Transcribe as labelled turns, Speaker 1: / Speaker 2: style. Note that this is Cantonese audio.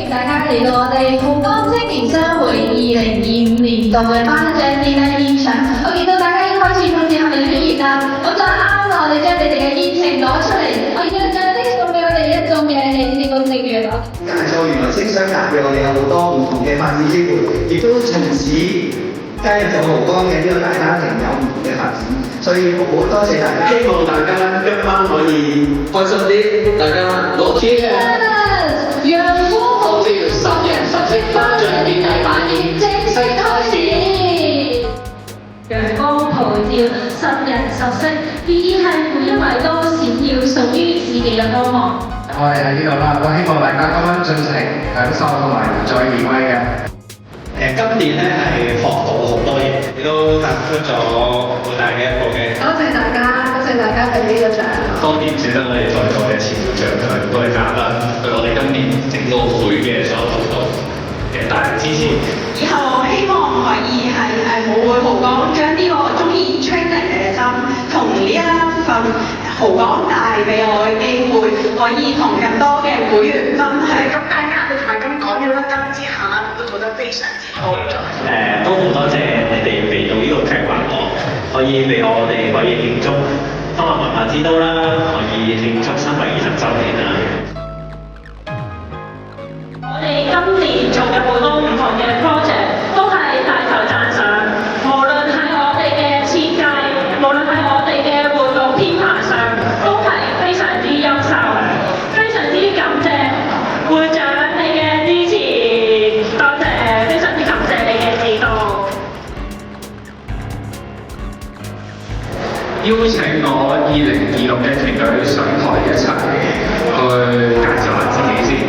Speaker 1: 迎大家嚟到我哋富邦青年商會2025年度嘅頒獎典禮現場。我見到大家已經開始好似係咪表演啦？咁就啱啦，我哋將你哋嘅熱情攞出嚟，我要將呢送俾我哋一眾嘅呢個職員啦。
Speaker 2: 介紹原來青商界嘅我哋有好多唔同嘅發展機會，亦都從此加入咗豪江嘅呢個大家庭有唔同嘅發展，所以好多謝大家。希望大家今晚可以開心啲，大家攞錢。
Speaker 1: 陽光普照，十人十色頒獎典禮晚宴正式開始。陽光普照，十人十色，意義係每一位都閃耀屬於自己嘅光芒。
Speaker 3: 我哋喺呢度啦，我希望大家今晚盡情享受同埋再現威嘅。
Speaker 4: 今年咧係學到好多嘢，亦都踏出咗好大嘅一步嘅。
Speaker 1: 多謝大家，多謝大家俾呢個獎。
Speaker 4: 當年選得我哋在座嘅前會長同埋各位嘉賓，對我哋今年整個會嘅所有活動嘅大力支持。
Speaker 5: 以後希望可以係舞會豪江將呢個中意 training 嘅心同呢一份豪江帶俾我嘅機會，可以同更多嘅會員分享。
Speaker 6: 咁大家同埋咁講嘅啦，之下都做得非常之好。
Speaker 4: 都好多謝你哋嚟到呢個劇環我，可以俾我哋可以慶祝東華文化之都啦，可以慶祝320週年啦。
Speaker 5: 我哋今年做嘅好多唔同嘅 project 都係大頭讚賞，無論係我哋嘅設計，無論係我哋嘅活動編排上，都係非常之優秀，非常之感謝會長你嘅支持，多謝，非常之感謝你嘅指導。
Speaker 3: 邀請我2026嘅團隊上台一齊去介紹下自己先。